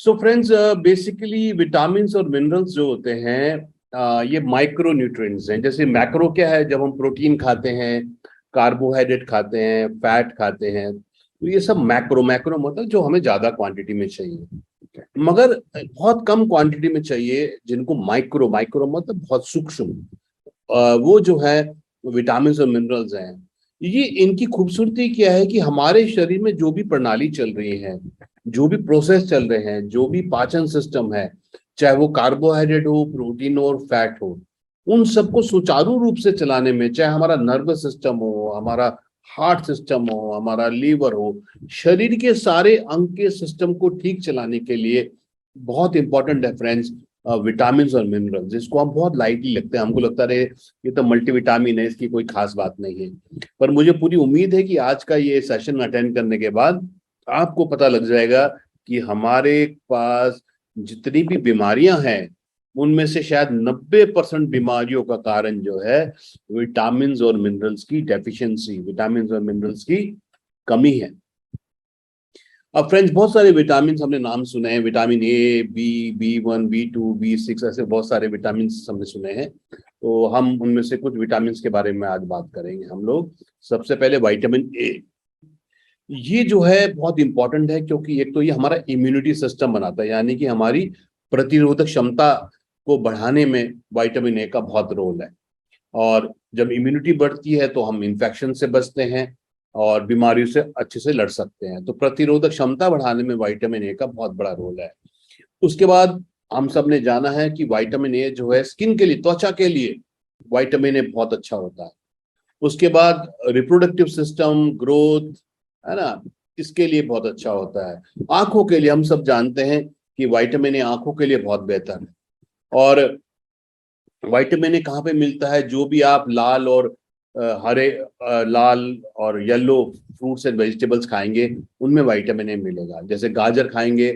So friends, basically vitamins और minerals जो होते हैं, ये माइक्रो न्यूट्रिएंट्स हैं। जैसे मैक्रो क्या है, जब हम प्रोटीन खाते हैं, कार्बोहाइड्रेट खाते हैं, फैट खाते हैं, तो ये सब मैक्रो मैक्रो मतलब जो हमें ज्यादा क्वांटिटी में चाहिए, मगर बहुत कम क्वांटिटी में चाहिए जिनको माइक्रो माइक्रो मतलब बहुत सूक्ष्म, वो जो है विटामिन और मिनरल्स हैं। ये इनकी खूबसूरती क्या है कि हमारे शरीर में जो भी प्रणाली चल रही है, जो भी प्रोसेस चल रहे हैं, जो भी पाचन सिस्टम है, चाहे वो कार्बोहाइड्रेट हो, प्रोटीन हो और फैट हो, उन सबको सुचारू रूप से चलाने में, चाहे हमारा नर्वस सिस्टम हो, हमारा हार्ट सिस्टम हो, हमारा लीवर हो, शरीर के सारे अंग के सिस्टम को ठीक चलाने के लिए बहुत इंपॉर्टेंट है फ्रेंड्स विटामिन और मिनरल्स। जिसको हम बहुत लाइटली लगते हैं, हमको लगता है ये तो मल्टीविटामिन है, इसकी कोई खास बात नहीं है। पर मुझे पूरी उम्मीद है कि आज का ये सेशन अटेंड करने के बाद आपको पता लग जाएगा कि हमारे पास जितनी भी बीमारियां हैं, उनमें से शायद 90% बीमारियों का कारण जो है विटामिन और मिनरल्स की डेफिशिएंसी, विटामिन और मिनरल्स की कमी है। अब फ्रेंड्स, बहुत सारे विटामिन हमने नाम सुने हैं, विटामिन ए, बी1, बी2, बी6, ऐसे बहुत सारे विटामिन हमने सुने हैं। तो हम उनमें से कुछ विटामिन के बारे में आज बात करेंगे हम लोग। सबसे पहले विटामिन ए, ये जो है बहुत इंपॉर्टेंट है, क्योंकि एक तो ये हमारा इम्यूनिटी सिस्टम बनाता है, यानी कि हमारी प्रतिरोधक क्षमता को बढ़ाने में विटामिन ए का बहुत रोल है। और जब इम्यूनिटी बढ़ती है तो हम इन्फेक्शन से बचते हैं और बीमारियों से अच्छे से लड़ सकते हैं। तो प्रतिरोधक क्षमता बढ़ाने में विटामिन ए का बहुत बड़ा रोल है। उसके बाद हम सब ने जाना है कि विटामिन ए जो है स्किन के लिए, त्वचा के लिए विटामिन ए बहुत अच्छा होता है। उसके बाद रिप्रोडक्टिव सिस्टम, ग्रोथ, है ना, इसके लिए बहुत अच्छा होता है। आंखों के लिए हम सब जानते हैं कि विटामिन ए आंखों के लिए बहुत बेहतर है। और विटामिन ए कहाँ पे मिलता है? जो भी आप लाल और हरे, लाल और येलो फ्रूट्स एंड वेजिटेबल्स खाएंगे, उनमें विटामिन ए मिलेगा। जैसे गाजर खाएंगे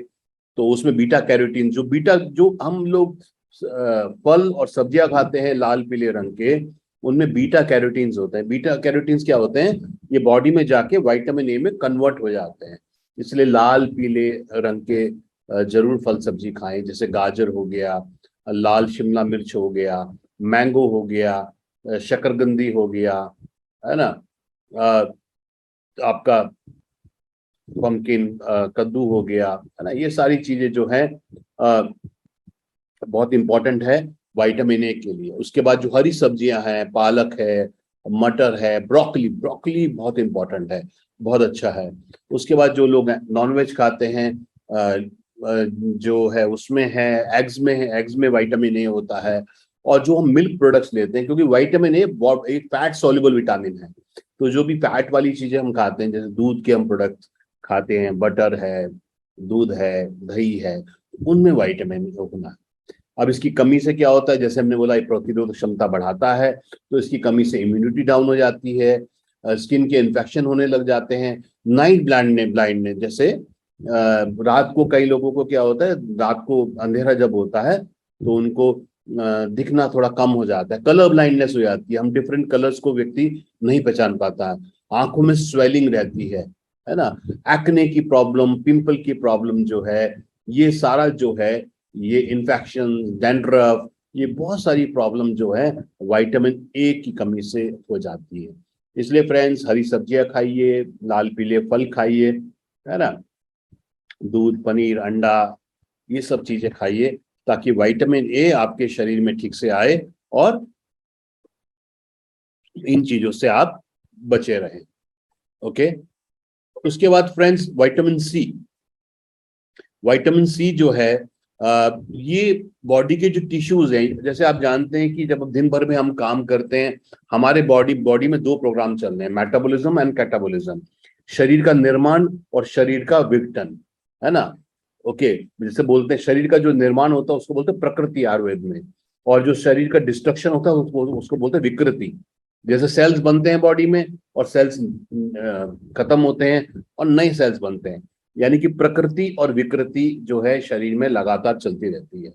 तो उसमें बीटा कैरोटीन, जो हम लोग फल और सब्जियां खाते हैं लाल पीले रंग के, उनमें बीटा कैरोटीन्स होते हैं। बीटा कैरोटीन्स क्या होते हैं? ये बॉडी में जाके विटामिन ए में कन्वर्ट हो जाते हैं। इसलिए लाल पीले रंग के जरूर फल सब्जी खाएं। जैसे गाजर हो गया, लाल शिमला मिर्च हो गया, मैंगो हो गया, शकरकंदी हो गया, है ना, अ, आपका पम्पकिन, कद्दू हो गया, है ना। ये सारी चीजें जो है बहुत इंपॉर्टेंट है विटामिन ए के लिए। उसके बाद जो हरी सब्जियां हैं, पालक है, मटर है, ब्रोकली, ब्रोकली बहुत इंपॉर्टेंट है, बहुत अच्छा है। उसके बाद जो लोग नॉनवेज खाते हैं, जो है उसमें है एग्स में, है एग्स में विटामिन ए होता है। और जो हम मिल्क प्रोडक्ट्स लेते हैं, क्योंकि विटामिन ए एक फैट सॉल्युबल विटामिन है, तो जो भी फैट वाली चीजें हम खाते हैं, जैसे दूध के हम प्रोडक्ट खाते हैं, बटर है, दूध है, दही है, उनमें विटामिन ए होना है। अब इसकी कमी से क्या होता है? जैसे हमने बोला, प्रतिरोधक क्षमता बढ़ाता है, तो इसकी कमी से इम्यूनिटी डाउन हो जाती है, स्किन के इन्फेक्शन होने लग जाते हैं। नाइट ब्लाइंडनेस, जैसे रात को कई लोगों को क्या होता है, रात को अंधेरा जब होता है तो उनको दिखना थोड़ा कम हो जाता है, कलर ब्लाइंडनेस हो जाती है। हम डिफरेंट कलर्स को व्यक्ति नहीं पहचान पाता है, आंखों में स्वेलिंग रहती है ना, एक्ने की प्रॉब्लम, पिंपल की प्रॉब्लम जो है, ये सारा जो है, ये इन्फेक्शन, डैंड्रफ, ये बहुत सारी प्रॉब्लम जो है विटामिन ए की कमी से हो जाती है। इसलिए फ्रेंड्स, हरी सब्जियां खाइए, लाल पीले फल खाइए, है ना, दूध, पनीर, अंडा, ये सब चीजें खाइए, ताकि विटामिन ए आपके शरीर में ठीक से आए और इन चीजों से आप बचे रहें। ओके। उसके बाद friends, vitamin C, vitamin C जो है, ये बॉडी के जो टिश्यूज हैं, जैसे आप जानते हैं कि जब दिन भर में हम काम करते हैं, हमारे बॉडी में दो प्रोग्राम चल रहे हैं, मेटाबॉलिज्म एंड कैटाबॉलिज्म, शरीर का निर्माण और शरीर का विघटन, है ना। ओके। जैसे बोलते हैं, शरीर का जो निर्माण होता है उसको बोलते हैं प्रकृति आयुर्वेद में, और जो शरीर का डिस्ट्रक्शन होता है उसको बोलते हैं विकृति। जैसे सेल्स बनते हैं बॉडी में, और सेल्स खत्म होते हैं और नए सेल्स बनते हैं, यानी कि प्रकृति और विकृति जो है शरीर में लगातार चलती रहती है।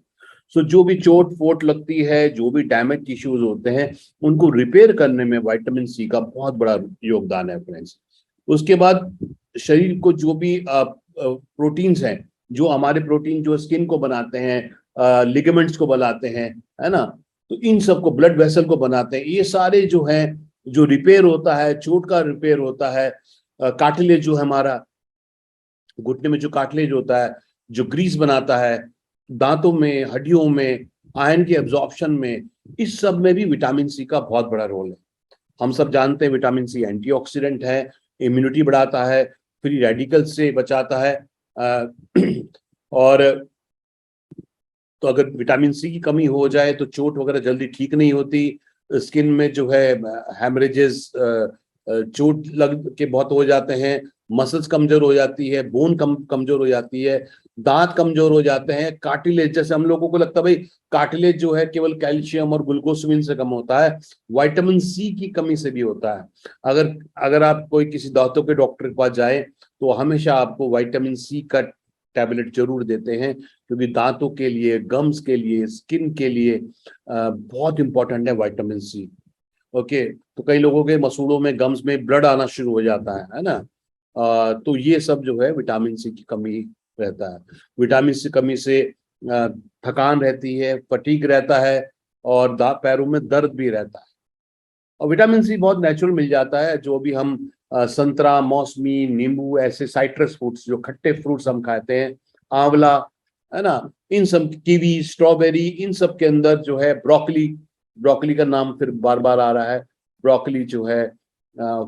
सो जो भी चोट फोट लगती है, जो भी डैमेज टिश्यूज होते हैं, उनको रिपेयर करने में विटामिन सी का बहुत बड़ा योगदान है फ्रेंड्स। उसके बाद शरीर को जो भी प्रोटीन्स हैं, जो हमारे प्रोटीन जो स्किन को बनाते हैं, लिगामेंट्स को बनाते हैं, है ना, तो इन सबको, ब्लड वेसल को बनाते हैं, ये सारे जो हैं, जो रिपेयर होता है, चोट का रिपेयर होता है, कार्टिलेज जो है हमारा घुटने में जो कार्टिलेज होता है, जो ग्रीस बनाता है, दांतों में, हड्डियों में, आयरन के एब्जॉर्प्शन में, इस सब में भी विटामिन सी का बहुत बड़ा रोल है। हम सब जानते हैं विटामिन सी एंटीऑक्सीडेंट है, इम्यूनिटी बढ़ाता है, फ्री रेडिकल से बचाता है, और तो अगर विटामिन सी की कमी हो जाए तो चोट वगैरह जल्दी ठीक नहीं होती, स्किन में जो है हैमरेजेस, चोट लग के बहुत हो जाते हैं, मसल्स कमजोर हो जाती है, बोन कमजोर हो जाती है, दांत कमजोर हो जाते हैं, कार्टिलेज, जैसे हम लोगों को लगता है भाई कार्टिलेज जो है केवल कैल्शियम और ग्लूकोसमिन से कम होता है, विटामिन सी की कमी से भी होता है। अगर अगर आप कोई किसी दांतों के डॉक्टर के पास जाए तो हमेशा आपको विटामिन सी का टैबलेट जरूर देते हैं, क्योंकि दांतों के लिए, गम्स के लिए, स्किन के लिए बहुत इंपॉर्टेंट है विटामिन सी। ओके, तो कई लोगों के मसूड़ों में, गम्स में ब्लड आना शुरू हो जाता है ना, तो ये सब जो है विटामिन सी की कमी रहता है। विटामिन सी कमी से थकान रहती है, फटीग रहता है, और पैरों में दर्द भी रहता है। और विटामिन सी बहुत नेचुरल मिल जाता है, जो भी हम संतरा, मौसमी, नींबू, ऐसे साइट्रस फ्रूट्स, जो खट्टे फ्रूट्स हम खाते हैं, आंवला, है ना, इन सब, कीवी, स्ट्रॉबेरी, इन सब के अंदर जो है, ब्रोकली, ब्रोकली का नाम फिर बार बार आ रहा है, ब्रोकली जो है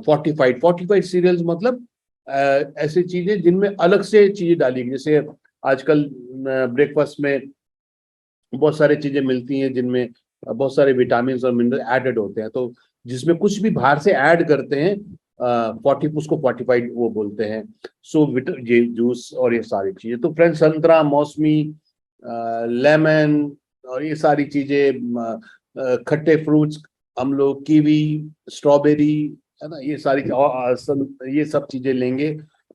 फोर्टिफाइड, फोर्टिफाइड सीरियल्स मतलब ऐसी चीजें जिनमें अलग से चीजें डाली गई, जैसे आजकल ब्रेकफास्ट में बहुत सारी चीजें मिलती हैं जिनमें बहुत सारे विटामिन और मिनरल एडेड होते हैं, तो जिसमें कुछ भी बाहर से ऐड करते हैं, उसको फोर्टिफाइड वो बोलते हैं। सो ये जूस और ये सारी चीजें, तो फ्रेंड्स, संतरा, मौसमी, लेमन और ये सारी चीजें, खट्टे फ्रूट्स, हम लोग कीवी, स्ट्रॉबेरी, है ना, ये सारी ये सब चीजें लेंगे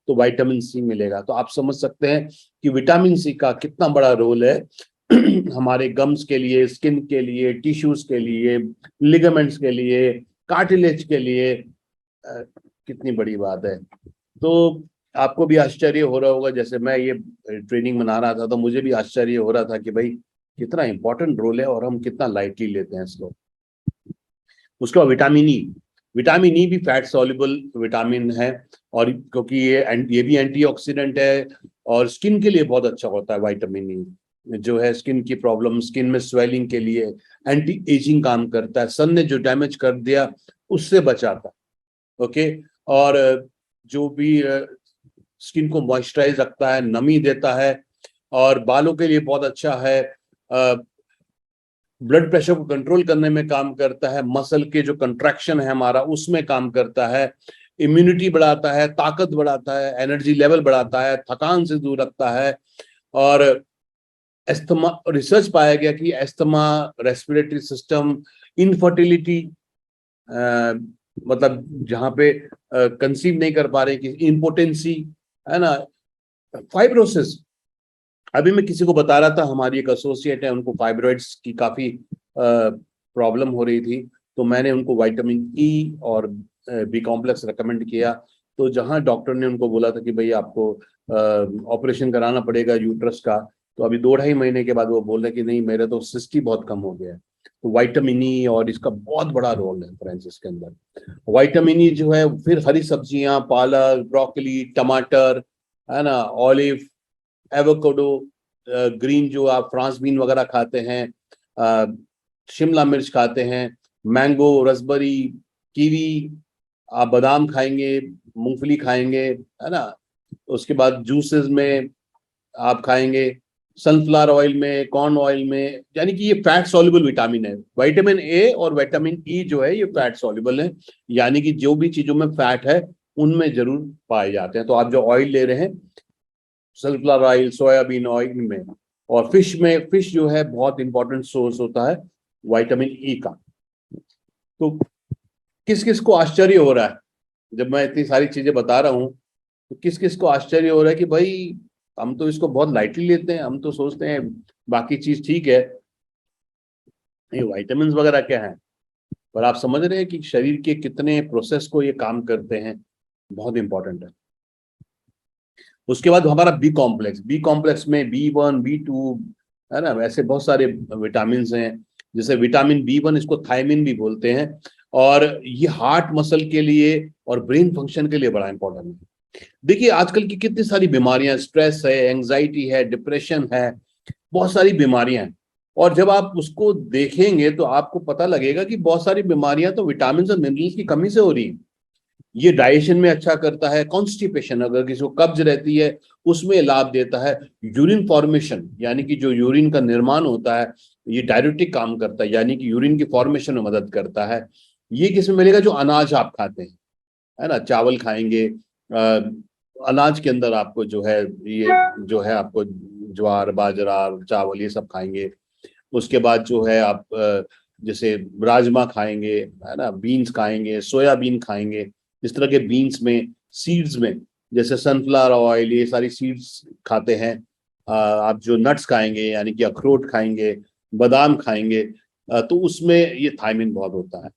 तो विटामिन सी मिलेगा। तो आप समझ सकते हैं कि विटामिन सी का कितना बड़ा रोल है हमारे गम्स के लिए, स्किन के लिए, टिश्यूज के लिए, लिगामेंट्स के लिए, कार्टिलेज के लिए। कितनी बड़ी बात है। तो आपको भी आश्चर्य हो रहा होगा, जैसे मैं ये ट्रेनिंग बना रहा था तो मुझे भी आश्चर्य हो रहा था कि भाई कितना इंपॉर्टेंट रोल है और हम कितना लाइटली लेते हैं इसको। उसके बाद विटामिन ई, विटामिन ई भी फैट सॉल्युबल विटामिन है, और क्योंकि ये भी एंटीऑक्सीडेंट है, और स्किन के लिए बहुत अच्छा होता है विटामिन ई, जो है स्किन की प्रॉब्लम, स्किन में स्वेलिंग के लिए एंटी एजिंग काम करता है, सन ने जो डैमेज कर दिया उससे बचाता है। ओके, और जो भी स्किन को मॉइस्चराइज रखता है, नमी देता है, और बालों के लिए बहुत अच्छा है, ब्लड प्रेशर को कंट्रोल करने में काम करता है, मसल के जो कंट्रैक्शन है हमारा उसमें काम करता है, इम्यूनिटी बढ़ाता है, ताकत बढ़ाता है, एनर्जी लेवल बढ़ाता है, थकान से दूर रखता है, और एस्थमा, रिसर्च पाया गया कि एस्थमा, रेस्पिरेटरी सिस्टम, इनफर्टिलिटी, मतलब जहाँ पे कंसीव नहीं कर पा रहे, कि इम्पोटेंसी, है ना, फाइब्रोसिस। अभी मैं किसी को बता रहा था, हमारी एक एसोसिएट है, उनको फाइब्रॉइड्स की काफी प्रॉब्लम हो रही थी, तो मैंने उनको विटामिन ई और बी कॉम्प्लेक्स रेकमेंड किया। तो जहां डॉक्टर ने उनको बोला था कि भाई आपको ऑपरेशन कराना पड़ेगा यूट्रस का, तो अभी 2-2.5 महीने के बाद वो बोल रहे कि नहीं, मेरा तो सिस्ट ही बहुत कम हो गया है। तो विटामिन ई और इसका बहुत बड़ा रोल है फ्रेंड्स इसके अंदर। विटामिन ई जो है, फिर हरी सब्जियां, पालक, ब्रोकली, टमाटर, है ना, ऑलिव, एवोकाडो, ग्रीन जो आप फ्रांस बीन वगैरह खाते हैं, शिमला मिर्च खाते हैं, मैंगो, रसबेरी, कीवी, आप बादाम खाएंगे, मूंगफली खाएंगे, है ना, उसके बाद जूसेस में आप खाएंगे, सनफ्लावर ऑयल में, कॉर्न ऑयल में, यानी कि ये फैट सॉल्युबल विटामिन है। विटामिन ए और विटामिन ई जो है ये फैट सॉल्युबल है, यानी कि जो भी चीजों में फैट है उनमें जरूर पाए जाते हैं। तो आप जो ऑयल ले रहे हैं, सनफ्लावर ऑयल, सोयाबीन ऑयल में, और फिश में, फिश जो है बहुत इंपॉर्टेंट सोर्स होता है विटामिन ई का। तो किस किस को आश्चर्य हो रहा है जब मैं इतनी सारी चीजें बता रहा हूँ, तो किस किस को आश्चर्य हो रहा है कि भाई हम तो इसको बहुत लाइटली लेते हैं, हम तो सोचते हैं बाकी चीज ठीक है, ये विटामिन वगैरह क्या है। पर आप समझ रहे हैं कि शरीर के कितने प्रोसेस को ये काम करते हैं, बहुत इंपॉर्टेंट है। उसके बाद हमारा बी कॉम्प्लेक्स में B1 B2 है ना, वैसे बहुत सारे विटामिन हैं। जैसे विटामिन B1 इसको थायमिन भी बोलते हैं, और ये हार्ट मसल के लिए और ब्रेन फंक्शन के लिए बड़ा इंपॉर्टेंट है। देखिए आजकल की कितनी सारी बीमारियां, स्ट्रेस है, एंजाइटी है, डिप्रेशन है, बहुत सारी बीमारियां हैं। और जब आप उसको देखेंगे तो आपको पता लगेगा कि बहुत सारी बीमारियां तो विटामिन और मिनरल्स की कमी से हो रही हैं। ये डाइजेशन में अच्छा करता है, कॉन्स्टिपेशन अगर किसी को कब्ज रहती है उसमें लाभ देता है, यूरिन फॉर्मेशन यानी कि जो यूरिन का निर्माण होता है ये डायरेटिक काम करता है, यानी कि यूरिन की फॉर्मेशन में मदद करता है। ये किसमें मिलेगा? जो अनाज आप खाते हैं, है ना, चावल खाएंगे, अनाज के अंदर आपको जो है ये जो है आपको ज्वार बाजरा चावल ये सब खाएंगे। उसके बाद जो है आप जैसे राजमा खाएंगे, है ना, बीन्स खाएंगे, सोयाबीन खाएंगे। इस तरह के बीन्स में, सीड्स में, जैसे सनफ्लावर ऑयल, ये सारी सीड्स खाते हैं। आप जो नट्स खाएंगे यानी कि अखरोट खाएंगे, बादाम खाएंगे, तो उसमें ये थायमिन बहुत होता है।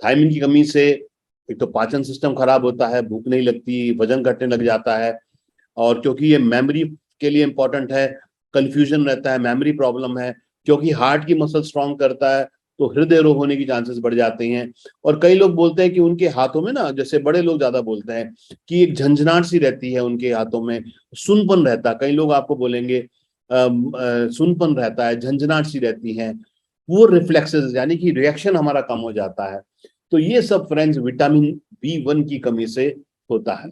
थायमिन की कमी से एक तो पाचन सिस्टम खराब होता है, भूख नहीं लगती, वजन घटने लग जाता है। और क्योंकि ये मेमोरी के लिए इंपॉर्टेंट है, कंफ्यूजन रहता है, मेमोरी प्रॉब्लम है, क्योंकि हार्ट की मसल स्ट्रांग करता है तो हृदय रोग होने की चांसेस बढ़ जाते हैं। और कई लोग बोलते हैं कि उनके हाथों में ना, जैसे बड़े लोग ज्यादा बोलते हैं कि एक झंझनाहट सी रहती है उनके हाथों में, सुनपन रहता है। कई लोग आपको बोलेंगे सुनपन रहता है, झंझनाहट सी रहती है, वो रिफ्लेक्सेस यानी कि रिएक्शन हमारा कम हो जाता है। तो ये सब फ्रेंड्स विटामिन B1 की कमी से होता है।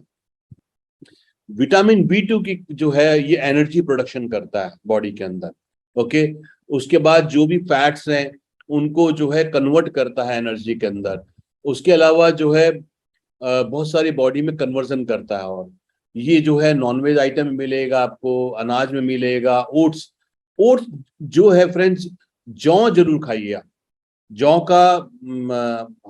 विटामिन B2 की जो है ये एनर्जी प्रोडक्शन करता है बॉडी के अंदर। ओके, उसके बाद जो भी फैट्स हैं उनको जो है कन्वर्ट करता है एनर्जी के अंदर। उसके अलावा जो है बहुत सारी बॉडी में कन्वर्जन करता है। और ये जो है नॉनवेज आइटम में मिलेगा आपको, अनाज में मिलेगा, ओट्स। ओट्स जो है फ्रेंड्स, जौ जरूर खाइए आप। जौ का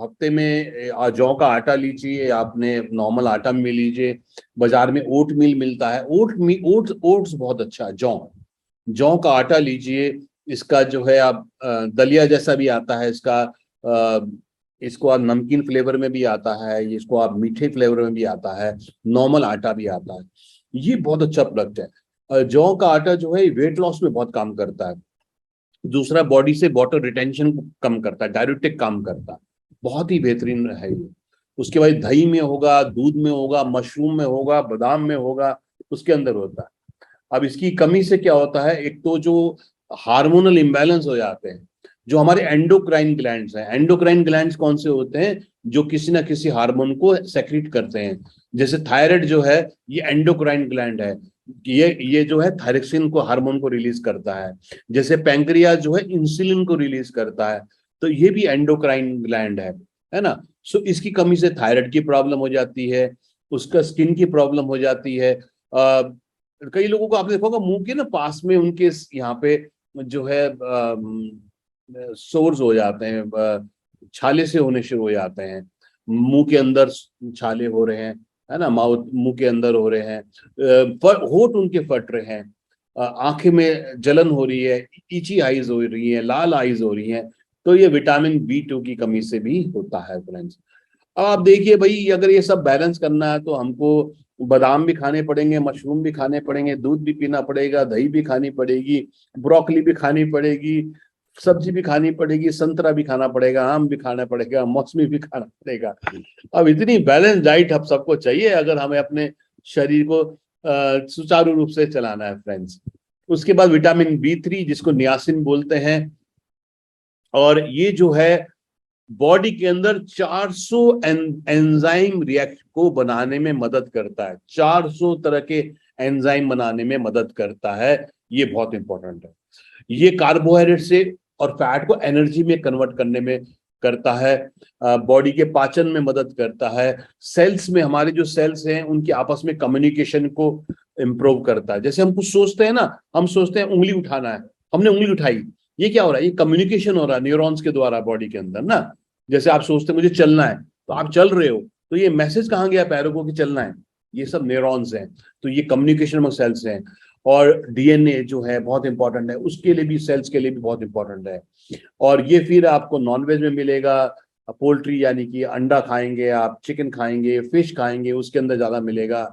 हफ्ते में जौ का आटा लीजिए, आपने नॉर्मल आटा में लीजिए, बाजार में ओट मील मिलता है, ओट्स ओट्स बहुत अच्छा है। जौ जौ का आटा लीजिए, इसका जो है आप दलिया जैसा भी आता है इसका, इसको आप नमकीन फ्लेवर में भी आता है, इसको आप मीठे फ्लेवर में भी आता है, नॉर्मल आटा भी आता है। ये बहुत अच्छा प्रोडक्ट है। जौ का आटा जो है वेट लॉस में बहुत काम करता है। दूसरा, बॉडी से वाटर रिटेंशन को कम करता है, डायरेटिक काम करता है, बहुत ही बेहतरीन है ये। उसके बाद दही में होगा, दूध में होगा, मशरूम में होगा, बादाम में होगा, उसके अंदर होता है। अब इसकी कमी से क्या होता है, एक तो जो हार्मोनल इम्बैलेंस हो जाते हैं, जो हमारे एंडोक्राइन ग्लैंड्स हैं। एंडोक्राइन ग्लैंड्स कौन से होते हैं? जो किसी ना किसी हार्मोन को सेक्रेट करते हैं। जैसे थायराइड जो है ये एंडोक्राइन ग्लैंड है, ये जो है थायरोक्सिन को, हार्मोन को रिलीज करता है। जैसे पैंक्रियाज जो है इंसुलिन को रिलीज करता है, तो ये भी एंडोक्राइन ग्लैंड है ना। सो इसकी कमी से थायराइड की प्रॉब्लम हो जाती है, उसका स्किन की प्रॉब्लम हो जाती है। कई लोगों को आपने देखा होगा मुंह के ना पास में उनके यहाँ पे जो है सोर्स हो जाते हैं, छाले से होने शुरू हो जाते हैं, मुंह के अंदर छाले हो रहे हैं, है ना, माउथ मुंह के अंदर हो रहे हैं, होठ उनके फट रहे हैं, आंखें में जलन हो रही है, ईची आईज हो रही है, लाल आईज हो रही हैं। तो ये विटामिन B2 की कमी से भी होता है फ्रेंड्स। अब आप देखिए भाई, अगर ये सब बैलेंस करना है तो हमको बादाम भी खाने पड़ेंगे, मशरूम भी खाने पड़ेंगे, दूध भी पीना पड़ेगा, दही भी खानी पड़ेगी, ब्रोकली भी खानी पड़ेगी, सब्जी भी खानी पड़ेगी, संतरा भी खाना पड़ेगा, आम भी खाना पड़ेगा, मौसमी भी खाना पड़ेगा। अब इतनी बैलेंस डाइट हम सबको चाहिए अगर हमें अपने शरीर को सुचारू रूप से चलाना है फ्रेंड्स। उसके बाद विटामिन B3 जिसको नियासिन बोलते हैं, और ये जो है बॉडी के अंदर 400 एंजाइम रिएक्ट को बनाने में मदद करता है, 400 तरह के एंजाइम बनाने में मदद करता है। ये बहुत इंपॉर्टेंट है। ये कार्बोहाइड्रेट से और फैट को एनर्जी में कन्वर्ट करने में करता है, बॉडी के पाचन में मदद करता है, सेल्स में, हमारे जो सेल्स हैं उनके आपस में कम्युनिकेशन को इम्प्रूव करता है। जैसे हम कुछ सोचते हैं ना, हम सोचते हैं उंगली उठाना है, हमने उंगली उठाई, ये क्या हो रहा है? ये कम्युनिकेशन हो रहा है न्यूरॉन्स के द्वारा बॉडी के अंदर ना। जैसे आप सोचते हैं मुझे चलना है, तो आप चल रहे हो, तो ये मैसेज कहाँ गया पैरों को कि चलना है? ये सब न्यूरॉन्स हैं, तो ये कम्युनिकेशन में सेल्स हैं। और DNA जो है बहुत इंपॉर्टेंट है, उसके लिए भी, सेल्स के लिए भी बहुत इंपॉर्टेंट है। और ये फिर आपको नॉनवेज में मिलेगा, पोल्ट्री यानी कि अंडा खाएंगे आप, चिकन खाएंगे, फिश खाएंगे, उसके अंदर ज्यादा मिलेगा।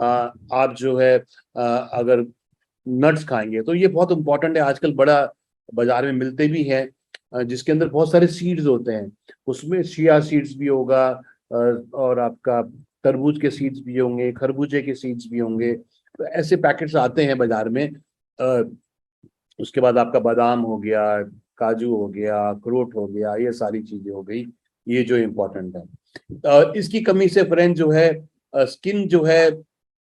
आप जो है अगर नट्स खाएंगे तो ये बहुत इंपॉर्टेंट है। आजकल बड़ा बाजार में मिलते भी हैं, जिसके अंदर बहुत सारे सीड्स होते हैं। उसमें चिया सीड्स भी होगा, और आपका तरबूज के सीड्स भी होंगे, खरबूजे के सीड्स भी होंगे। तो ऐसे पैकेट्स आते हैं बाजार में। उसके बाद आपका बादाम हो गया, काजू हो गया, अखरोट हो गया, ये सारी चीजें हो गई, ये जो इम्पोर्टेंट है। इसकी कमी से फ्रेंड जो है स्किन जो है,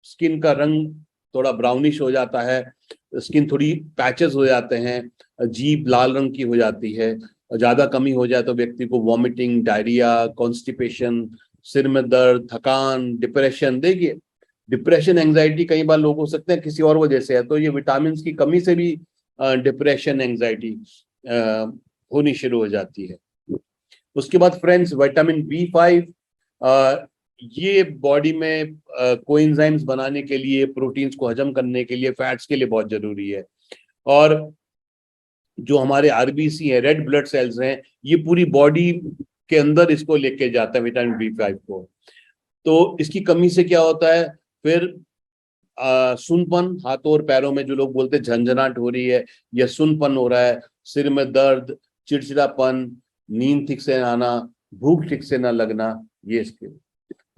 स्किन का रंग थोड़ा ब्राउनिश हो जाता है, स्किन थोड़ी पैचेस हो जाते हैं, जीभ लाल रंग की हो जाती है। ज्यादा कमी हो जाए तो व्यक्ति को वॉमिटिंग, डायरिया, कॉन्स्टिपेशन, सिर में दर्द, थकान, डिप्रेशन। देखिए, डिप्रेशन एंजाइटी कई बार लोग हो सकते हैं किसी और वजह से है, तो ये विटामिन की कमी से भी डिप्रेशन एंजाइटी होनी शुरू हो जाती है। उसके बाद फ्रेंड्स विटामिन B5, ये बॉडी में कोएंजाइम्स बनाने के लिए, प्रोटीन्स को हजम करने के लिए, फैट्स के लिए बहुत जरूरी है। और जो हमारे RBC है, रेड ब्लड सेल्स हैं, ये पूरी बॉडी के अंदर इसको लेके जाता है विटामिन B5 को। तो इसकी कमी से क्या होता है फिर, सुनपन, हाथों और पैरों में जो लोग बोलते हैं झंझनाहट हो रही है या सुनपन हो रहा है, सिर में दर्द, चिड़चिड़ापन, नींद ठीक से आना, भूख ठीक से ना लगना, ये इसके।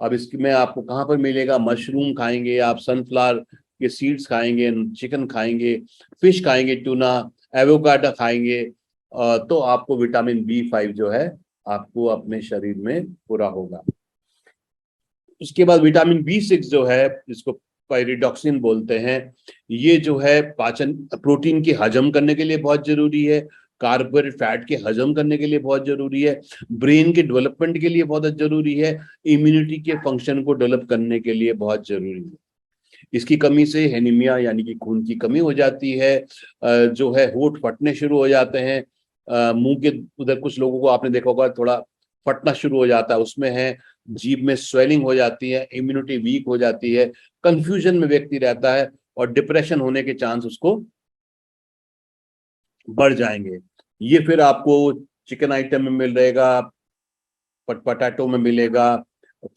अब इसकी में आपको कहाँ पर मिलेगा? मशरूम खाएंगे आप, सनफ्लावर के सीड्स खाएंगे, चिकन खाएंगे, फिश खाएंगे, टूना, एवोकाडो खाएंगे, तो आपको विटामिन B5 जो है आपको अपने शरीर में पूरा होगा। उसके बाद विटामिन B6 जो है, जिसको पायरिडॉक्सिन बोलते हैं, ये जो है पाचन, प्रोटीन की हजम करने के लिए बहुत जरूरी है, कार्बोहाइड्रेट फैट के हजम करने के लिए बहुत जरूरी है, ब्रेन के डेवलपमेंट के लिए बहुत जरूरी है, इम्यूनिटी के फंक्शन को डेवलप करने के लिए बहुत जरूरी है। इसकी कमी से एनीमिया यानी कि खून की कमी हो जाती है, जो है होंठ फटने शुरू हो जाते हैं, मुंह के उधर कुछ लोगों को आपने देखा होगा थोड़ा फटना शुरू हो जाता है, उसमें है, जीभ में स्वेलिंग हो जाती है, इम्यूनिटी वीक हो जाती है, कंफ्यूजन में व्यक्ति रहता है, और डिप्रेशन होने के चांस उसको बढ़ जाएंगे। ये फिर आपको चिकन आइटम में मिल रहेगा, पोटैटो में मिलेगा,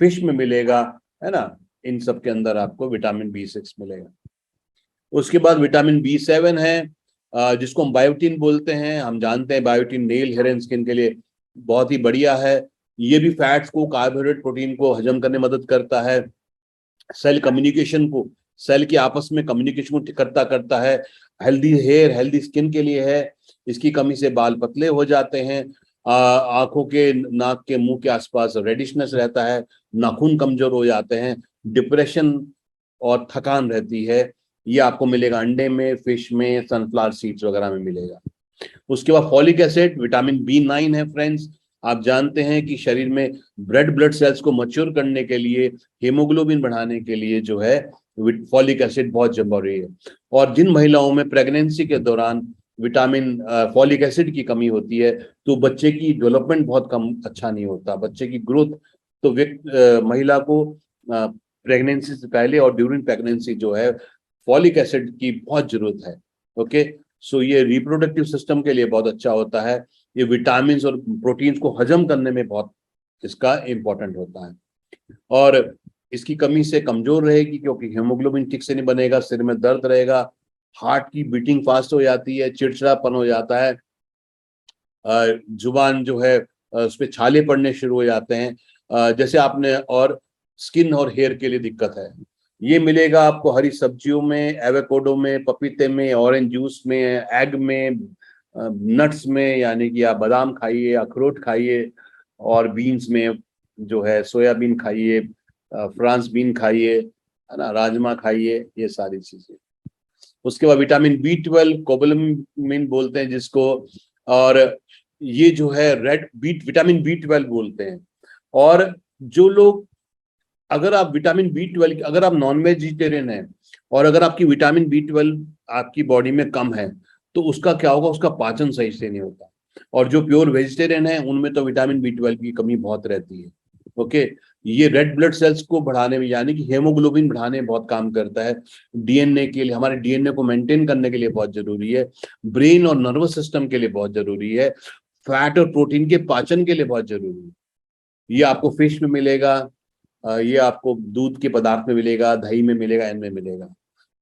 फिश में मिलेगा, है ना, इन सब के अंदर आपको विटामिन B6 मिलेगा। उसके बाद विटामिन B7 है, जिसको हम बायोटिन बोलते हैं। हम जानते हैं biotin nail, hair and skin के लिए बहुत ही बढ़िया है। ये भी फैट्स को, कार्बोहाइड्रेट, प्रोटीन को हजम करने में मदद करता है, सेल कम्युनिकेशन को, सेल के आपस में कम्युनिकेशन को करता करता है, हेल्दी हेयर, हेल्दी स्किन के लिए है। इसकी कमी से बाल पतले हो जाते हैं, आंखों के, नाक के, मुंह के आसपास रेडिशनेस रहता है, नाखून कमजोर हो जाते हैं, डिप्रेशन और थकान रहती है। ये आपको मिलेगा अंडे में, फिश में, सनफ्लावर सीड्स वगैरह में मिलेगा। उसके बाद फॉलिक एसिड, विटामिन B9 है फ्रेंड्स। आप जानते हैं कि शरीर में रेड ब्लड सेल्स को मैच्योर करने के लिए, हेमोग्लोबिन बढ़ाने के लिए जो है फॉलिक एसिड बहुत जरूरी है। और जिन महिलाओं में प्रेगनेंसी के दौरान विटामिन फॉलिक एसिड की कमी होती है, तो बच्चे की डेवलपमेंट बहुत कम अच्छा नहीं होता, बच्चे की ग्रोथ। तो महिला को प्रेगनेंसी से पहले और ड्यूरिंग प्रेगनेंसी जो है फॉलिक एसिड की बहुत जरूरत है। ओके, सो ये रिप्रोडक्टिव सिस्टम के लिए बहुत अच्छा होता है। ये विटामिन और प्रोटीन्स को हजम करने में बहुत इसका इम्पोर्टेंट होता है। और इसकी कमी से कमजोर रहेगी, क्योंकि हेमोग्लोबिन ठीक से नहीं बनेगा, सिर में दर्द रहेगा, हार्ट की बीटिंग फास्ट हो जाती है, चिड़चिड़ापन हो जाता है, जुबान जो है उस पर छाले पड़ने शुरू हो जाते हैं, जैसे आपने, और स्किन और हेयर के लिए दिक्कत है। ये मिलेगा आपको हरी सब्जियों में, एवोकाडो में, पपीते में, ऑरेंज जूस में, एग में, नट्स में, यानी कि आप बादाम खाइए, अखरोट खाइए, और बीन्स में जो है सोयाबीन खाइए, फ्रांस बीन खाइए, है ना, राजमा खाइए, ये सारी चीजें। उसके बाद विटामिन B12, कोबालामिन बोलते हैं जिसको, और ये जो है रेड बीट, विटामिन B12 बोलते हैं। और जो लोग, अगर आप विटामिन B12, अगर आप नॉन वेजिटेरियन हैं और अगर आपकी विटामिन B12 आपकी बॉडी में कम है, तो उसका क्या होगा, उसका पाचन सही से नहीं होता। और जो प्योर वेजिटेरियन है उनमें तो विटामिन B12 की कमी बहुत रहती है। ओके, ये रेड ब्लड सेल्स को बढ़ाने में, यानी कि हेमोग्लोबिन बढ़ाने में बहुत काम करता है, DNA के लिए, हमारे DNA को मेंटेन करने के लिए बहुत जरूरी है, ब्रेन और नर्वस सिस्टम के लिए बहुत जरूरी है, फैट और प्रोटीन के पाचन के लिए बहुत जरूरी है। ये आपको फिश में मिलेगा, ये आपको दूध के पदार्थ में मिलेगा, दही में मिलेगा, इनमें मिलेगा।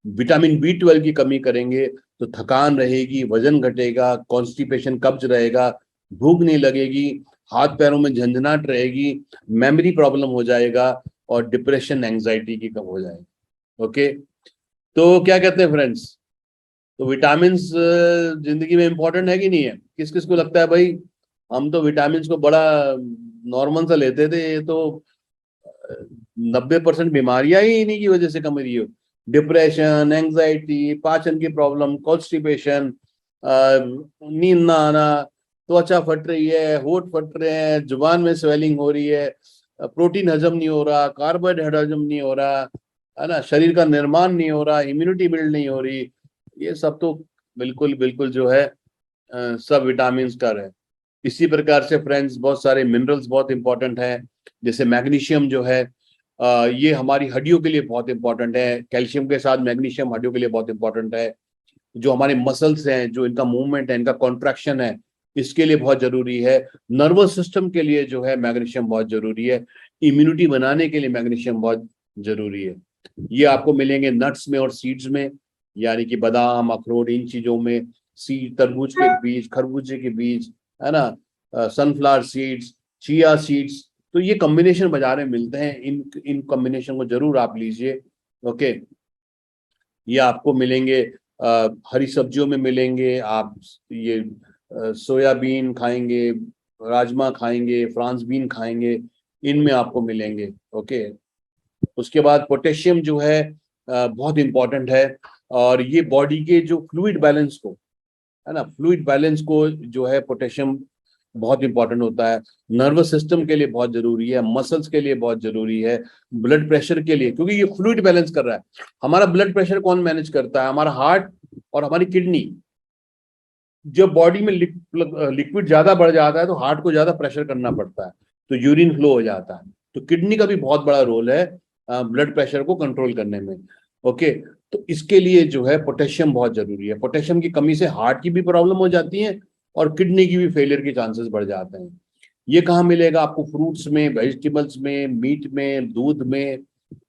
विटामिन B12 की कमी करेंगे तो थकान रहेगी, वजन घटेगा, कॉन्स्टिपेशन कब्ज रहेगा, भूख नहीं लगेगी, हाथ पैरों में झंझनाहट रहेगी, मेमोरी प्रॉब्लम हो जाएगा और डिप्रेशन एंजाइटी की कम हो जाएगी। ओके, तो क्या कहते हैं फ्रेंड्स, तो विटामिन जिंदगी में इंपॉर्टेंट है कि नहीं है? किस किस को लगता है भाई हम तो विटामिन को बड़ा नॉर्मल सा लेते थे, ये तो 90% बीमारियां ही इन्हीं की वजह से कम रही हो। डिप्रेशन, एंजाइटी, पाचन की प्रॉब्लम, कॉन्स्टिपेशन, नींद ना आना, त्वचा फट रही है, होठ फट रहे हैं, जुबान में स्वेलिंग हो रही है, प्रोटीन हजम नहीं हो रहा, कार्बोहाइड्रेट हजम नहीं हो रहा, है ना, शरीर का निर्माण नहीं हो रहा, इम्यूनिटी बिल्ड नहीं हो रही, ये सब तो बिल्कुल बिल्कुल जो है सब विटामिन का है। इसी प्रकार से फ्रेंड्स बहुत सारे मिनरल्स बहुत इंपॉर्टेंट है, जैसे मैग्नीशियम जो है ये हमारी हड्डियों के लिए बहुत इंपॉर्टेंट है। कैल्शियम के साथ मैग्नीशियम हड्डियों के लिए बहुत इंपॉर्टेंट है। जो हमारे मसल्स हैं, जो इनका मूवमेंट है, इनका कॉन्ट्रैक्शन है, इसके लिए बहुत जरूरी है। नर्वस सिस्टम के लिए जो है मैग्नीशियम बहुत जरूरी है। इम्यूनिटी बनाने के लिए मैग्नीशियम बहुत जरूरी है। ये आपको मिलेंगे नट्स में और सीड्स में, यानी कि बादाम, अखरोट, इन चीजों में, सीड, तरबूज के बीज, खरबूजे के बीज, है ना, सनफ्लावर सीड्स, चिया सीड्स, तो ये कॉम्बिनेशन बाजार में मिलते हैं। इन कॉम्बिनेशन को जरूर आप लीजिए। ओके, ये आपको मिलेंगे हरी सब्जियों में मिलेंगे। आप ये सोयाबीन खाएंगे, राजमा खाएंगे, फ्रांस बीन खाएंगे, इनमें आपको मिलेंगे। ओके, उसके बाद पोटेशियम जो है बहुत इंपॉर्टेंट है, और ये बॉडी के जो फ्लूइड बैलेंस को, है ना, फ्लूइड बैलेंस को जो है पोटेशियम बहुत इंपॉर्टेंट होता है। नर्वस सिस्टम के लिए बहुत जरूरी है, मसल्स के लिए बहुत जरूरी है, ब्लड प्रेशर के लिए, क्योंकि ये फ्लूइड बैलेंस कर रहा है। हमारा ब्लड प्रेशर कौन मैनेज करता है? हमारा हार्ट और हमारी किडनी। जब बॉडी में लिक्विड ज्यादा बढ़ जाता है तो हार्ट को ज्यादा प्रेशर करना पड़ता है, तो यूरिन फ्लो हो जाता है। तो किडनी का भी बहुत बड़ा रोल है ब्लड प्रेशर को कंट्रोल करने में। ओके, तो इसके लिए जो है पोटेशियम बहुत जरूरी है। पोटेशियम की कमी से हार्ट की भी प्रॉब्लम हो जाती है और किडनी की भी फेलियर के चांसेस बढ़ जाते हैं। ये कहाँ मिलेगा आपको? फ्रूट्स में, वेजिटेबल्स में, मीट में, दूध में,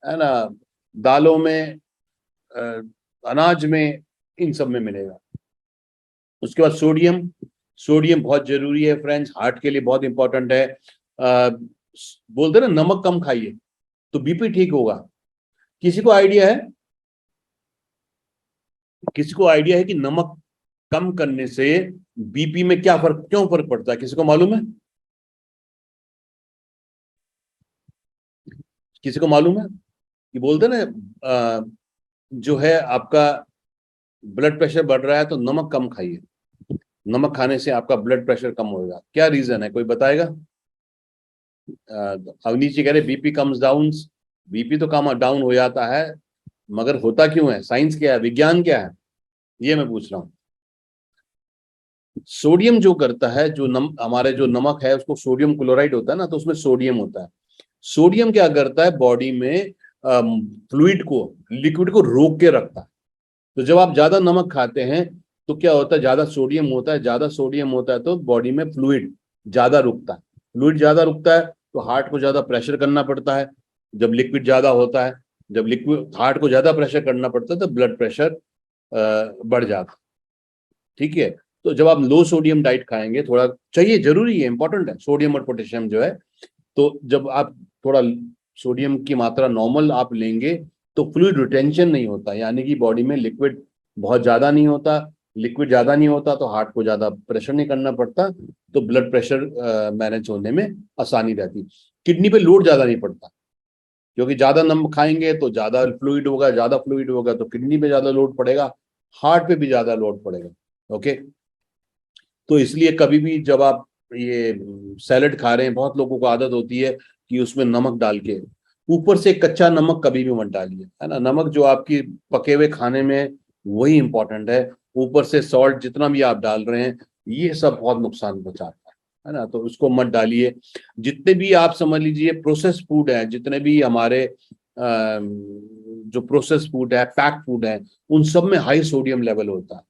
है ना, दालों में, अनाज में, इन सब में मिलेगा। उसके बाद सोडियम, सोडियम बहुत जरूरी है फ्रेंड्स, हार्ट के लिए बहुत इंपॉर्टेंट है। बोलते ना नमक कम खाइए तो बीपी ठीक होगा। किसी को आइडिया है? किसी को आइडिया है कि नमक कम करने से बीपी में क्या फर्क, क्यों फर्क पड़ता है? किसी को मालूम है? किसी को मालूम है कि बोलते ना जो है आपका ब्लड प्रेशर बढ़ रहा है तो नमक कम खाइए, नमक खाने से आपका ब्लड प्रेशर कम होगा। क्या रीजन है, कोई बताएगा? अवनीश जी कह रहे बीपी कम्स डाउन। बीपी तो कम डाउन हो जाता है, मगर होता क्यों है? साइंस क्या है, विज्ञान क्या है, ये मैं पूछ रहा हूँ। सोडियम जो करता है, जो हमारे जो नमक है उसको सोडियम क्लोराइड होता है ना, तो उसमें सोडियम होता है। सोडियम क्या करता है? बॉडी में फ्लूइड को, लिक्विड को रोक के रखता है। तो जब आप ज्यादा नमक खाते हैं तो क्या होता है? ज्यादा सोडियम होता है, ज्यादा सोडियम होता है तो बॉडी में फ्लूइड ज्यादा रुकता है। फ्लूइड ज्यादा रुकता है तो हार्ट को ज्यादा प्रेशर करना पड़ता है। जब लिक्विड ज्यादा होता है, जब लिक्विड हार्ट को ज्यादा प्रेशर करना पड़ता है तो ब्लड प्रेशर बढ़ जाता है। ठीक है, तो जब आप लो सोडियम डाइट खाएंगे, थोड़ा चाहिए, जरूरी है, इंपॉर्टेंट है सोडियम और पोटेशियम जो है, तो जब आप थोड़ा सोडियम की मात्रा नॉर्मल आप लेंगे तो फ्लूइड रिटेंशन नहीं होता, यानी कि बॉडी में लिक्विड बहुत ज्यादा नहीं होता। लिक्विड ज्यादा नहीं होता तो हार्ट को ज्यादा प्रेशर नहीं करना पड़ता, तो ब्लड प्रेशर मैनेज होने में आसानी रहती। किडनी पे लोड ज्यादा नहीं पड़ता, क्योंकि ज्यादा नमक खाएंगे तो ज्यादा फ्लूइड होगा, ज्यादा फ्लूइड होगा तो किडनी पे ज्यादा लोड पड़ेगा, हार्ट पे भी ज्यादा लोड पड़ेगा। ओके, तो इसलिए कभी भी जब आप ये सैलेड खा रहे हैं, बहुत लोगों को आदत होती है कि उसमें नमक डाल के, ऊपर से कच्चा नमक कभी भी मत डालिए, है ना। नमक जो आपकी पके हुए खाने में, वही इंपॉर्टेंट है। ऊपर से सॉल्ट जितना भी आप डाल रहे हैं, ये सब बहुत नुकसान पहुंचाता है ना, तो उसको मत डालिए। जितने भी आप समझ लीजिए प्रोसेस फूड है, जितने भी हमारे जो प्रोसेस फूड है, पैक फूड है, उन सब में हाई सोडियम लेवल होता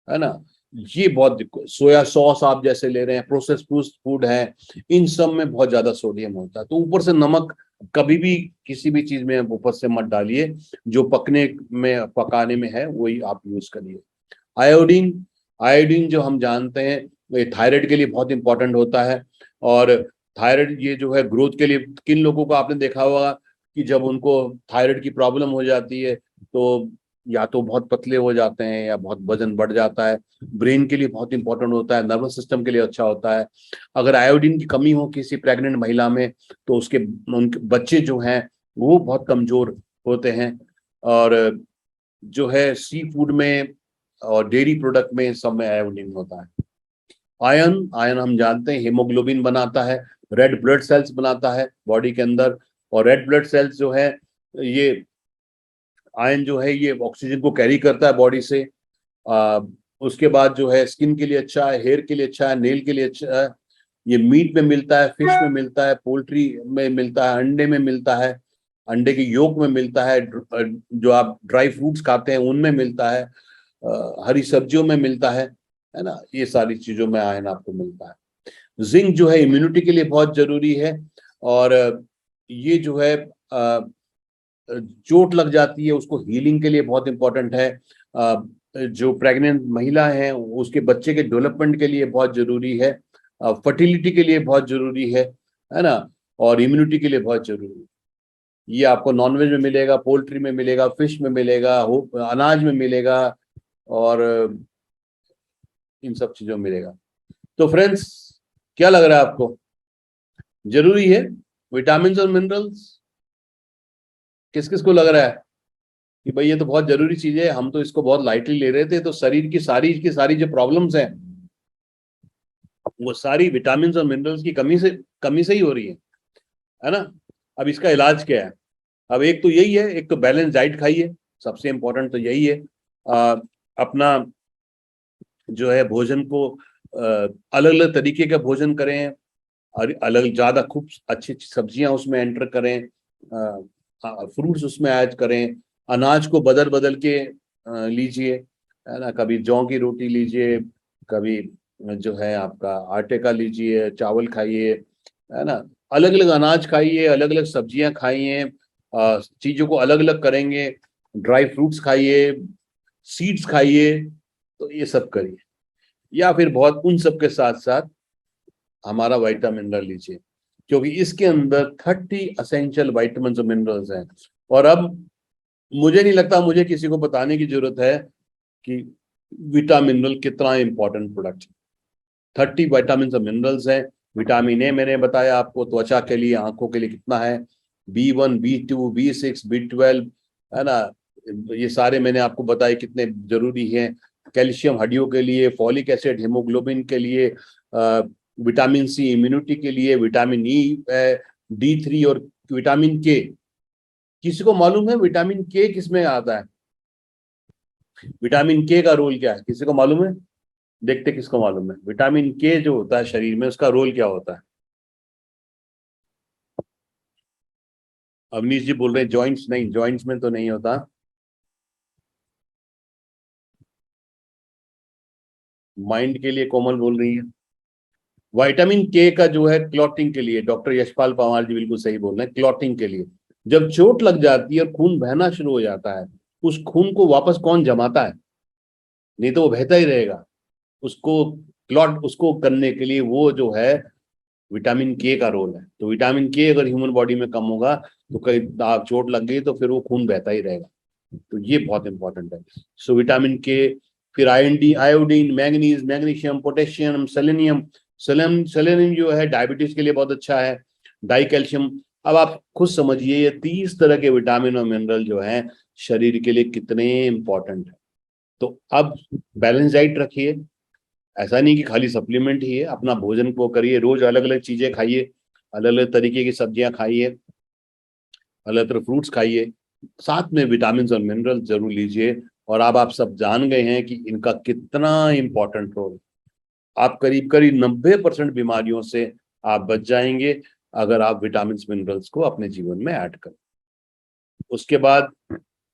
है ना। ये बहुत दिक्कत, सोया सॉस आप जैसे ले रहे हैं, प्रोसेस फूड है, इन सब में बहुत ज्यादा सोडियम होता है। तो ऊपर से नमक कभी भी किसी भी चीज में ऊपर से मत डालिए, जो पकने में पकाने में है वही आप यूज करिए। आयोडीन, आयोडीन जो हम जानते हैं ये थायराइड के लिए बहुत इंपॉर्टेंट होता है। और थायराइड ये जो है ग्रोथ के लिए, किन लोगों को आपने देखा होगा कि जब उनको थायराइड की प्रॉब्लम हो जाती है तो या तो बहुत पतले हो जाते हैं या बहुत वजन बढ़ जाता है। ब्रेन के लिए बहुत इंपॉर्टेंट होता है, नर्वस सिस्टम के लिए अच्छा होता है। अगर आयोडीन की कमी हो किसी प्रेग्नेंट महिला में तो उसके उनके बच्चे जो हैं वो बहुत कमजोर होते हैं। और जो है सी फूड में और डेयरी प्रोडक्ट में सब में आयोडीन होता है। आयरन, आयरन हम जानते हैं हेमोग्लोबिन बनाता है, रेड ब्लड सेल्स बनाता है बॉडी के अंदर। और रेड ब्लड सेल्स जो है ये आयरन जो है ये ऑक्सीजन को कैरी करता है बॉडी से। आ, उसके बाद जो है स्किन के लिए अच्छा है, हेयर के लिए अच्छा है, नेल के लिए अच्छा है। ये मीट में मिलता है, फिश में मिलता है, पोल्ट्री में मिलता है, अंडे में मिलता है, अंडे के योक में मिलता है, जो आप ड्राई फ्रूट्स खाते हैं उनमें मिलता है, हरी सब्जियों में मिलता है ना। ये सारी चीजों में आयरन आपको मिलता है। जिंक जो है इम्यूनिटी के लिए बहुत जरूरी है। और ये जो है चोट लग जाती है उसको हीलिंग के लिए बहुत इंपॉर्टेंट है। जो प्रेग्नेंट महिला है उसके बच्चे के डेवलपमेंट के लिए बहुत जरूरी है, फर्टिलिटी के लिए बहुत जरूरी है ना, और इम्यूनिटी के लिए बहुत जरूरी है। ये आपको नॉनवेज में मिलेगा, पोल्ट्री में मिलेगा, फिश में मिलेगा, अनाज में मिलेगा, और इन सब चीजों में मिलेगा। तो फ्रेंड्स, क्या लग रहा है आपको, जरूरी है विटामिन और मिनरल्स? किस किस को लग रहा है कि भाई ये तो बहुत जरूरी चीज है, हम तो इसको बहुत लाइटली ले रहे थे, तो शरीर की सारी जो प्रॉब्लम्स हैं वो सारी विटामिन और मिनरल्स की कमी से ही हो रही है ना। अब इसका इलाज क्या है? अब एक तो यही है, एक तो बैलेंस डाइट खाइए, सबसे इंपॉर्टेंट तो यही है। अपना जो है भोजन को अलग अलग तरीके का भोजन करें, और अलग ज्यादा खूब अच्छी अच्छी सब्जियां उसमें एंटर करें, फ्रूट्स उसमें ऐड करें, अनाज को बदल बदल के लीजिए, है ना। कभी जौ की रोटी लीजिए, कभी जो है आपका आटे का लीजिए, चावल खाइए, है ना। अलग अलग अनाज खाइए, अलग अलग सब्जियां खाइए, चीजों को अलग अलग करेंगे, ड्राई फ्रूट्स खाइए, सीड्स खाइए, तो ये सब करिए। या फिर बहुत उन सब के साथ साथ हमारा विटामिन मिनरल लीजिए, क्योंकि इसके अंदर 30 असेंशियल विटामिन और मिनरल्स हैं। और अब मुझे नहीं लगता मुझे किसी को बताने की जरूरत है कि विटामिन मिनरल कितना इंपॉर्टेंट प्रोडक्ट है। 30 विटामिन और मिनरल्स हैं। विटामिन ए मैंने बताया आपको त्वचा के लिए, आंखों के लिए कितना है, B1, B2, B6, B12, है ना। ये सारे मैंने आपको बताए कितने जरूरी हैं। कैल्शियम हड्डियों के लिए, फॉलिक एसिड हीमोग्लोबिन के लिए, विटामिन सी इम्यूनिटी के लिए, विटामिन ई, D3 और विटामिन के। किसी को मालूम है विटामिन के किस में आता है? विटामिन के का रोल क्या है, किसी को मालूम है? देखते किसको मालूम है विटामिन के जो होता है शरीर में उसका रोल क्या होता है। अवनीश जी बोल रहे हैं जॉइंट्स, नहीं जॉइंट्स में तो नहीं होता। माइंड के लिए कोमल बोल रही है। विटामिन के का जो है क्लॉटिंग के लिए, डॉक्टर यशपाल पवार जी बिल्कुल सही बोल रहे हैं, क्लॉटिंग के लिए। जब चोट लग जाती है और खून बहना शुरू हो जाता है, उस खून को वापस कौन जमाता है? नहीं तो वो बहता ही रहेगा। उसको क्लॉट उसको करने के लिए वो जो है विटामिन के का रोल है। तो विटामिन के अगर ह्यूमन बॉडी में कम होगा तो कहीं आप चोट लग गई तो फिर वो खून बहता ही रहेगा। तो ये बहुत इंपॉर्टेंट है। सो विटामिन के, फिर iodine, manganese, magnesium, potassium, selenium. Selenium जो है डायबिटीज के लिए बहुत अच्छा है। Die calcium. अब आप खुद समझिए ये 30 तरह के विटामिन और मिनरल जो हैं शरीर के लिए कितने इंपॉर्टेंट है। तो अब बैलेंस डाइट रखिए, ऐसा नहीं कि खाली सप्लीमेंट ही है, अपना भोजन को करिए, रोज अलग अलग चीजें खाइए, अलग अलग तरीके की सब्जियां खाइए, अलग तरह फ्रूट्स खाइए, साथ में विटामिन और मिनरल जरूर लीजिए। और अब आप सब जान गए हैं कि इनका कितना इंपॉर्टेंट रोल। आप करीब करीब 90% बीमारियों से आप बच जाएंगे अगर आप विटामिन मिनरल्स को अपने जीवन में ऐड करें। उसके बाद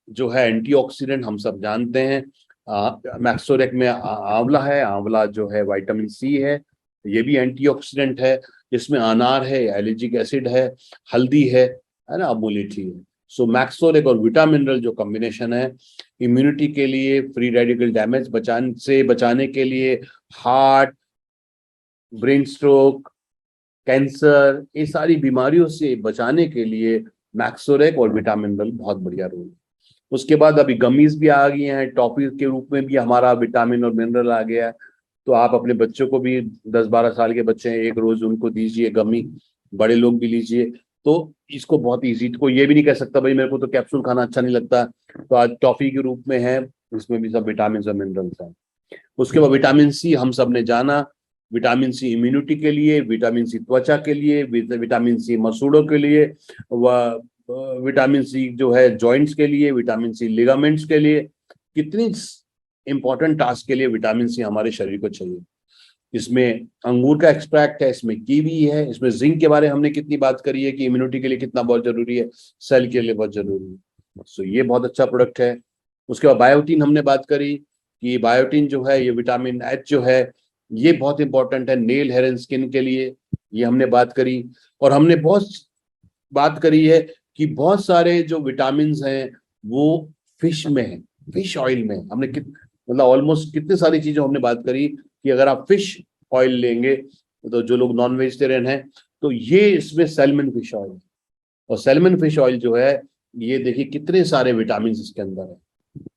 जो है एंटीऑक्सीडेंट हम सब जानते हैं, मैक्सोरेक में आंवला है, आंवला जो है विटामिन सी है, ये भी एंटीऑक्सीडेंट है। इसमें अनार है, एलिजिक एसिड है, हल्दी है ना, अमूलिठी है। सो मैक्सोरेक और विटामिनरल जो कॉम्बिनेशन है, इम्यूनिटी के लिए, फ्री रेडिकल डैमेज बचाने के लिए, हार्ट, ब्रेन स्ट्रोक, कैंसर, ये सारी बीमारियों से बचाने के लिए मैक्सोरेक और विटामिनरल बहुत बढ़िया रोल है। उसके बाद अभी गमीज भी आ गई हैं, टॉफी के रूप में भी हमारा विटामिन और मिनरल आ गया है। तो आप अपने बच्चों को भी, 10-12 साल के बच्चे हैं, एक रोज उनको दीजिए गमी, बड़े लोग भी लीजिए। तो इसको बहुत ईजी, कोई ये भी नहीं कह सकता भाई मेरे को तो कैप्सूल खाना अच्छा नहीं लगता, तो आज टॉफी के रूप में है, इसमें भी सब विटामिन और मिनरल्स हैं। उसके बाद विटामिन सी हम सब ने जाना, विटामिन सी इम्यूनिटी के लिए, विटामिन सी त्वचा के लिए, विटामिन सी मसूड़ों के लिए, व विटामिन सी जो है जॉइंट्स के लिए, विटामिन सी लिगामेंट्स के लिए। कितनी इंपॉर्टेंट टास्क के लिए विटामिन सी हमारे शरीर को चाहिए। इसमें अंगूर का एक्सट्रैक्ट है, इसमें कीवी है, इसमें जिंक के बारे में हमने कितनी बात करी है कि इम्यूनिटी के लिए कितना बहुत जरूरी है, सेल के लिए बहुत जरूरी है। सो ये बहुत अच्छा प्रोडक्ट है। उसके बाद बायोटीन हमने बात करी कि बायोटीन जो है, ये विटामिन एच जो है, ये बहुत इंपॉर्टेंट है नेल हेयर एंड स्किन के लिए, ये हमने बात करी। और हमने बहुत बात करी है कि बहुत सारे जो विटामिन हैं वो फिश में है, फिश ऑयल में हमने मतलब ऑलमोस्ट कितनी सारी चीजों हमने बात करी कि अगर आप फिश ऑयल लेंगे, तो जो लोग नॉन वेजिटेरियन हैं, तो ये इसमें सैल्मन फिश ऑयल है। और सैल्मन फिश ऑयल जो है, ये देखिए कितने सारे विटामिन इसके अंदर है।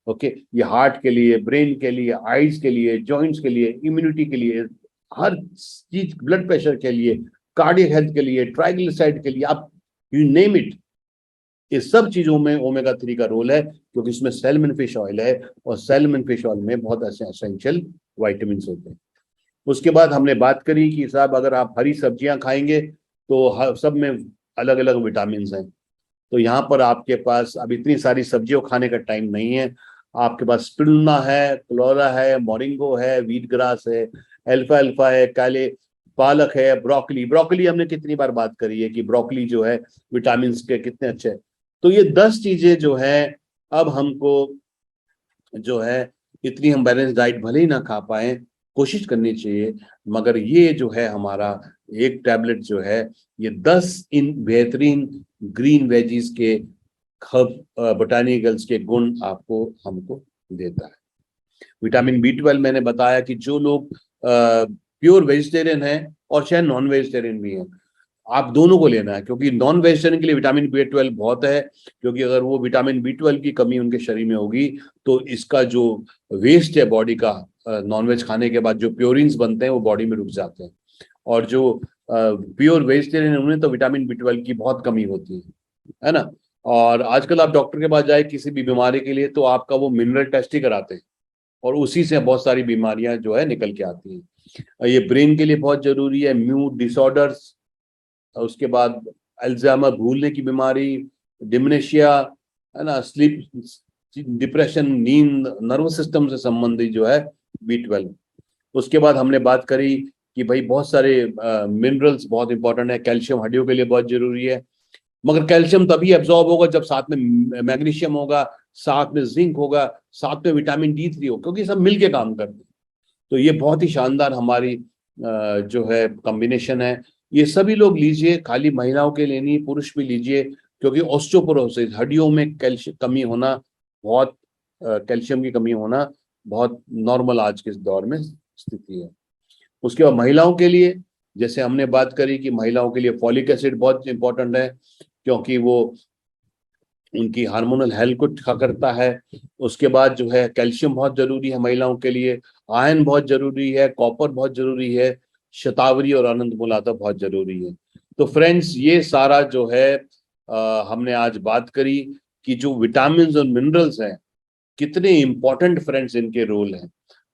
ओके, ये हार्ट के लिए, ब्रेन के लिए, आईज के लिए, जॉइंट्स के लिए, इम्यूनिटी के लिए, हर चीज, ब्लड प्रेशर के लिए, कार्डियक हेल्थ के लिए, ट्राइग्लिसराइड के लिए, आप यू नेम इट, इस सब चीजों में ओमेगा 3 का रोल है, क्योंकि इसमें सैल्मन फिश ऑयल है, और सैल्मन फिश ऑयल में बहुत ऐसे एसेंशियल वाइटामिन होते हैं। उसके बाद हमने बात करी कि साहब अगर आप हरी सब्जियां खाएंगे तो सब में अलग अलग विटामिन हैं। तो यहाँ पर आपके पास अब इतनी सारी सब्जियों खाने का टाइम नहीं है। आपके पास स्पिरुलिना है, क्लोरा है, मोरिंगो है, व्हीट ग्रास है, अल्फा अल्फा है, काले पालक है, ब्रोकली, ब्रोकली हमने कितनी बार बात करी है कि ब्रोकली जो है विटामिन के कितने अच्छे हैं। तो ये 10 चीजें जो है, अब हमको जो है, इतनी हम बैलेंस डाइट भले ही ना खा पाए, कोशिश करनी चाहिए। मगर ये जो है हमारा एक टैबलेट जो है, ये 10 इन बेहतरीन ग्रीन वेजीज के बोटानिकल्स के गुण आपको हमको देता है। विटामिन बी 12 मैंने बताया कि जो लोग प्योर वेजिटेरियन हैं और शायद नॉन वेजिटेरियन भी हैं, आप दोनों को लेना है, क्योंकि नॉन वेजिटेरियन के लिए विटामिन बी 12 बहुत है। क्योंकि अगर वो विटामिन बी 12 की कमी उनके शरीर में होगी, तो इसका जो वेस्ट है बॉडी का, नॉनवेज खाने के बाद जो प्योरिन्स बनते हैं वो बॉडी में रुक जाते हैं। और जो प्योर वेजिटेरियन है उन्हें तो विटामिन बी 12 की बहुत कमी होती है ना। और आजकल आप डॉक्टर के पास जाए किसी भी बीमारी के लिए, तो आपका वो मिनरल टेस्ट ही कराते हैं, और उसी से बहुत सारी बीमारियां जो है निकल के आती हैं। ये ब्रेन के लिए बहुत जरूरी है, म्यूट डिसऑर्डर्स, उसके बाद अल्जाइमर, भूलने की बीमारी, डिमेंशिया, है ना, स्लीप डिप्रेशन, नींद, नर्वस सिस्टम से संबंधित जो है बी 12। उसके बाद हमने बात करी कि भाई बहुत सारे मिनरल्स बहुत इंपॉर्टेंट है, कैल्शियम हड्डियों के लिए बहुत जरूरी है। मगर कैल्शियम तभी एब्जॉर्ब होगा जब साथ में मैग्नीशियम होगा, साथ में जिंक होगा, साथ में विटामिन D3 हो, क्योंकि सब मिलके काम करते हैं। तो ये बहुत ही शानदार हमारी जो है कॉम्बिनेशन है। ये सभी लोग लीजिए, खाली महिलाओं के लिए नहीं, पुरुष भी लीजिए, क्योंकि ऑस्टियोपोरोसिस, हड्डियों में कैल्शियम कमी होना, बहुत कैल्शियम की कमी होना बहुत नॉर्मल आज के दौर में स्थिति है। उसके बाद महिलाओं के लिए, जैसे हमने बात करी कि महिलाओं के लिए फॉलिक एसिड बहुत इंपॉर्टेंट है, क्योंकि वो उनकी हार्मोनल हेल्थ को ठीक करता है। उसके बाद जो है कैल्शियम बहुत जरूरी है महिलाओं के लिए, आयरन बहुत जरूरी है, कॉपर बहुत जरूरी है, शतावरी और अनंत मुलाता बहुत जरूरी है। तो फ्रेंड्स, ये सारा जो है हमने आज बात करी कि जो विटामिन और मिनरल्स हैं, कितने इंपॉर्टेंट फ्रेंड्स इनके रोल हैं।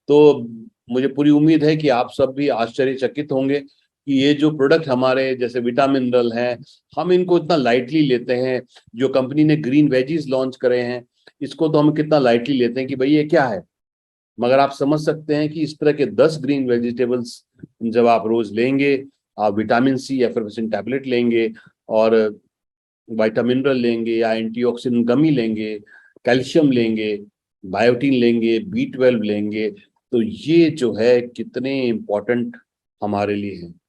तो मुझे पूरी उम्मीद है कि आप सब भी आश्चर्यचकित होंगे कि ये जो प्रोडक्ट हमारे जैसे विटामिन मिनरल हैं, हम इनको इतना लाइटली लेते हैं। जो कंपनी ने ग्रीन वेजीज लॉन्च करे हैं, इसको तो हम कितना लाइटली लेते हैं कि भाई ये क्या है। मगर आप समझ सकते हैं कि इस तरह के 10 ग्रीन वेजिटेबल्स जब आप रोज लेंगे, आप विटामिन सी एफर्वेसेंट टैबलेट लेंगे, और विटामिन मिनरल लेंगे, या एंटीऑक्सीडेंट गमी लेंगे, कैल्शियम लेंगे, बायोटीन लेंगे, B12 लेंगे, तो ये जो है कितने इम्पोर्टेंट हमारे लिए है।